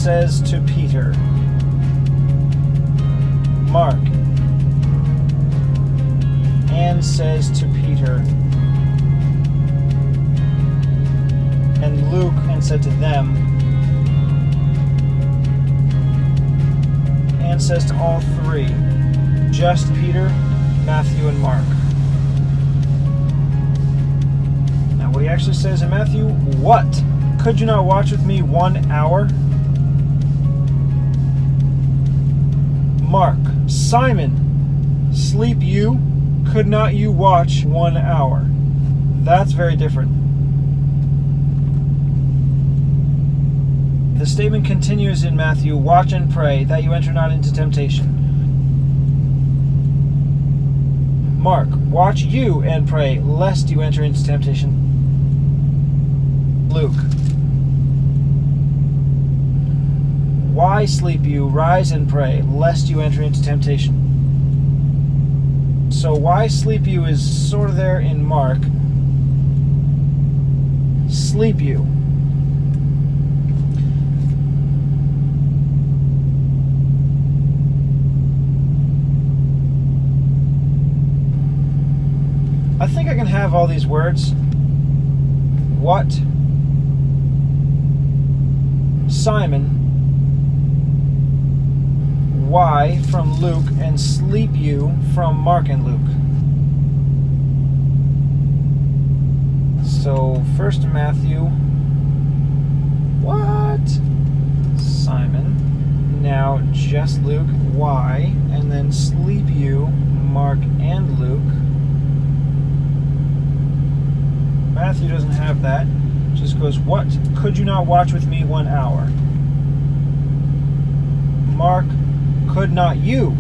says to Peter. Mark. And says to Peter. And Luke and said to them. And says to all three. Just Peter, Matthew, and Mark. Now what he actually says in Matthew, what? Could you not watch with me 1 hour? Mark, Simon, sleep you? Could not you watch 1 hour? That's very different. The statement continues in Matthew, watch and pray that you enter not into temptation. Mark, watch you and pray lest you enter into temptation. Luke, why sleep you? Rise and pray lest you enter into temptation. So why sleep you is sort of there in Mark. Sleep you. I think I can have all these words. What? Simon. Why from Luke, and sleep you from Mark and Luke. So first Matthew. What? Simon. Now just Luke. Why? And then sleep you, Mark and Luke. Matthew doesn't have that. Just goes, what? Could you not watch with me 1 hour? Mark, could not you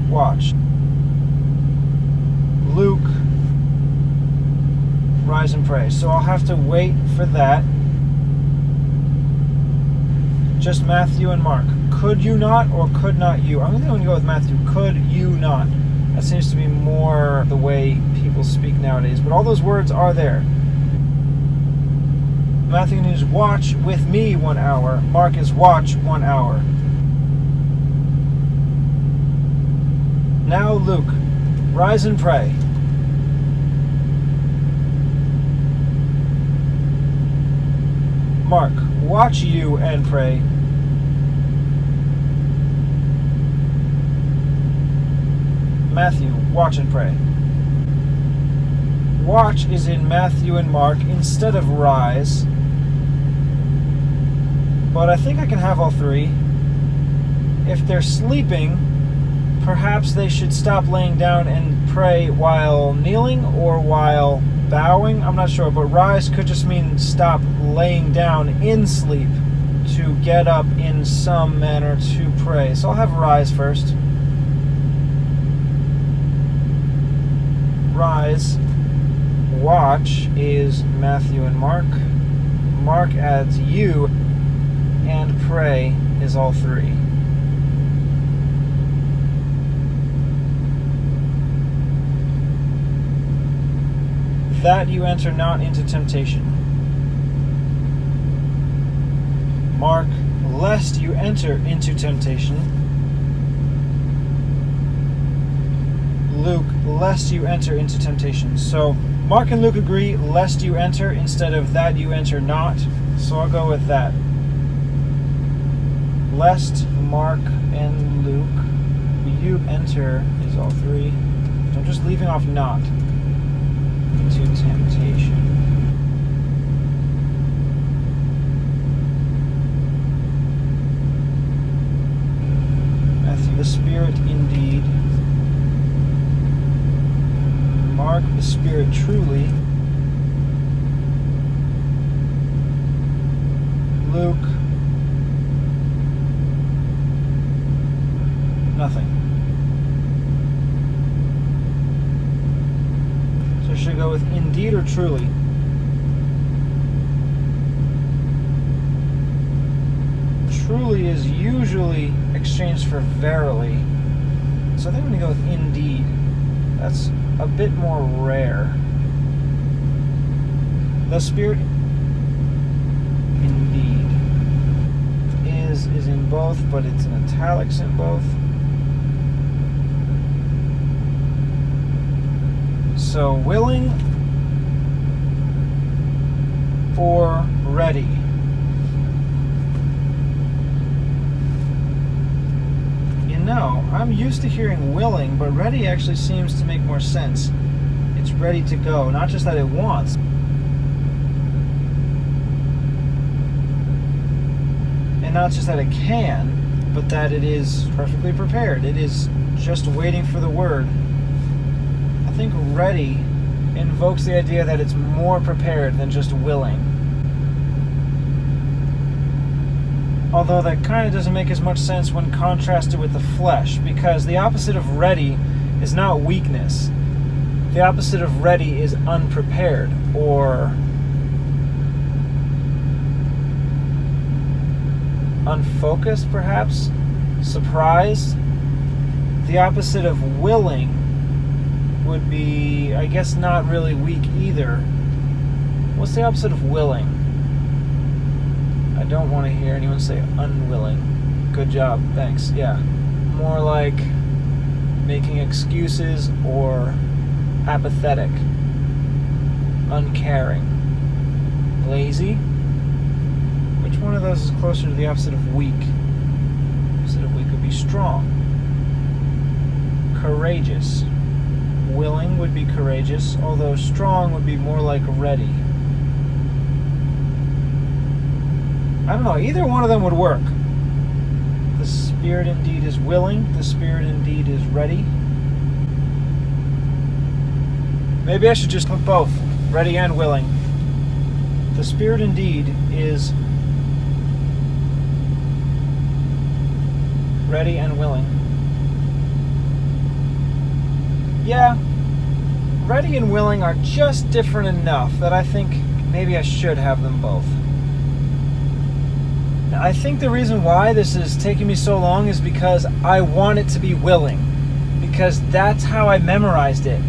watch? Luke, rise and pray. So I'll have to wait for that. Just Matthew and Mark. Could you not or could not you? I'm going to go with Matthew. Could you not? That seems to be more the way people speak nowadays. But all those words are there. Matthew is watch with me 1 hour. Mark is watch 1 hour. Now Luke, rise and pray. Mark, watch you and pray. Matthew, watch and pray. Watch is in Matthew and Mark instead of rise. But I think I can have all three. If they're sleeping, perhaps they should stop laying down and pray while kneeling or while bowing. I'm not sure, but rise could just mean stop laying down in sleep to get up in some manner to pray. So I'll have rise first. Rise. Watch is Matthew and Mark. Mark adds you, and pray is all three. That you enter not into temptation. Mark, lest you enter into temptation. Luke, lest you enter into temptation. So Mark and Luke agree, lest you enter, instead of that you enter not. So I'll go with that. Lest Mark and Luke, you enter is all three. So I'm just leaving off not. Into temptation. Matthew, the Spirit indeed. Mark, the Spirit truly. Luke, nothing. So should I go with indeed or truly? Truly is usually exchanged for verily. So I think I'm going to go with indeed. That's a bit more rare. The Spirit indeed is in both, but it's in italics in both. So willing or ready. No, I'm used to hearing willing, but ready actually seems to make more sense. It's ready to go, not just that it wants. And not just that it can, but that it is perfectly prepared. It is just waiting for the word. I think ready invokes the idea that it's more prepared than just willing. Although that kind of doesn't make as much sense when contrasted with the flesh, because the opposite of ready is not weakness. The opposite of ready is unprepared, or unfocused perhaps, surprised. The opposite of willing would be, I guess, not really weak either. What's the opposite of willing? I don't want to hear anyone say unwilling. Good job, thanks. Yeah. More like making excuses or apathetic, uncaring, lazy. Which one of those is closer to the opposite of weak? The opposite of weak would be strong. Courageous. Willing would be courageous, although strong would be more like ready. I don't know, either one of them would work. The Spirit indeed is willing, the Spirit indeed is ready. Maybe I should just put both, ready and willing. The Spirit indeed is ready and willing. Yeah, ready and willing are just different enough that I think maybe I should have them both. I think the reason why this is taking me so long is because I want it to be willing. Because that's how I memorized it.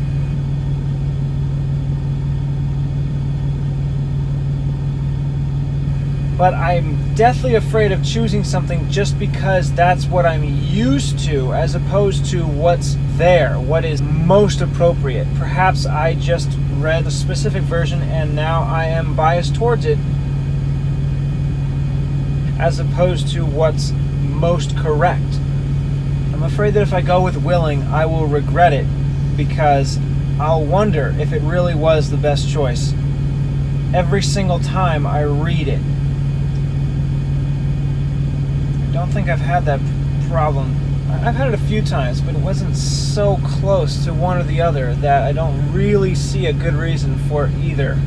But I'm deathly afraid of choosing something just because that's what I'm used to, as opposed to what's there, what is most appropriate. Perhaps I just read a specific version and now I am biased towards it, as opposed to what's most correct. I'm afraid that if I go with willing, I will regret it, because I'll wonder if it really was the best choice every single time I read it. I don't think I've had that problem. I've had it a few times, but it wasn't so close to one or the other that I don't really see a good reason for either.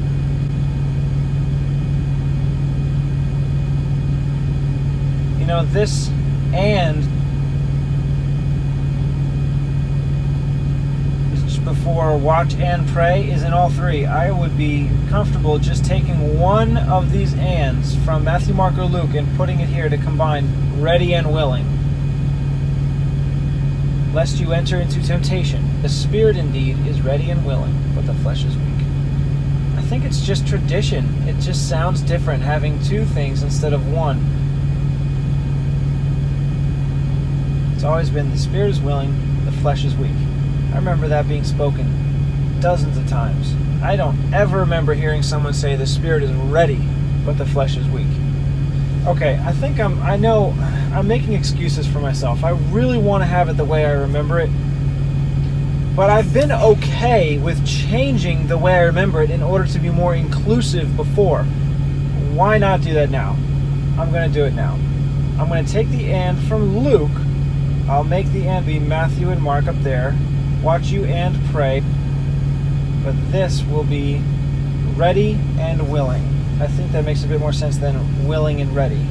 You know, this and before watch and pray is in all three. I would be comfortable just taking one of these ands from Matthew, Mark, or Luke and putting it here to combine ready and willing. Lest you enter into temptation. The Spirit indeed is ready and willing, but the flesh is weak. I think it's just tradition. It just sounds different having two things instead of one. It's always been the Spirit is willing, the flesh is weak. I remember that being spoken dozens of times. I don't ever remember hearing someone say the Spirit is ready, but the flesh is weak. Okay, I think I'm making excuses for myself. I really want to have it the way I remember it, but I've been okay with changing the way I remember it in order to be more inclusive before. Why not do that now? I'm going to do it now. I'm going to take the and from Luke. I'll make the and be Matthew and Mark up there. Watch you and pray. But this will be ready and willing. I think that makes a bit more sense than willing and ready.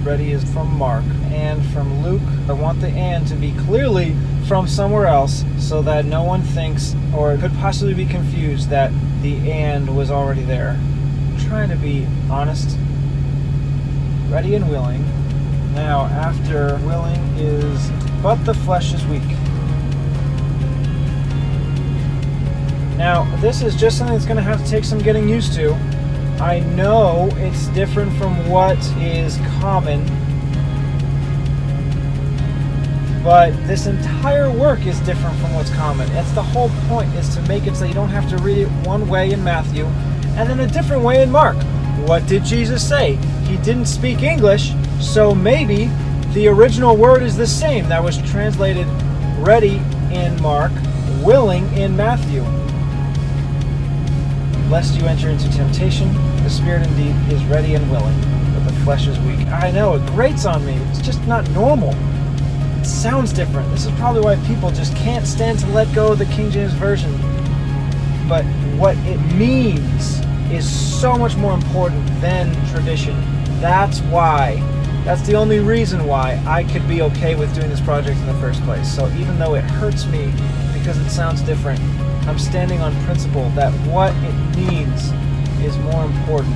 Ready is from Mark and from Luke. I want the and to be clearly from somewhere else so that no one thinks or could possibly be confused that the and was already there. I'm trying to be honest. Ready and willing. Now, after willing is, but the flesh is weak. Now, this is just something that's going to have to take some getting used to. I know it's different from what is common But this entire work is different from what's common. That's the whole point, is to make it so you don't have to read it one way in Matthew and then a different way in Mark. What did Jesus say? He didn't speak English, so maybe the original word is the same. That was translated ready in Mark, willing in Matthew. Lest you enter into temptation, the spirit indeed is ready and willing, but the flesh is weak. I know, it grates on me. It's just not normal. It sounds different. This is probably why people just can't stand to let go of the King James Version. But what it means is so much more important than tradition. That's why. That's the only reason why I could be okay with doing this project in the first place. So even though it hurts me because it sounds different, I'm standing on principle that what it means is more important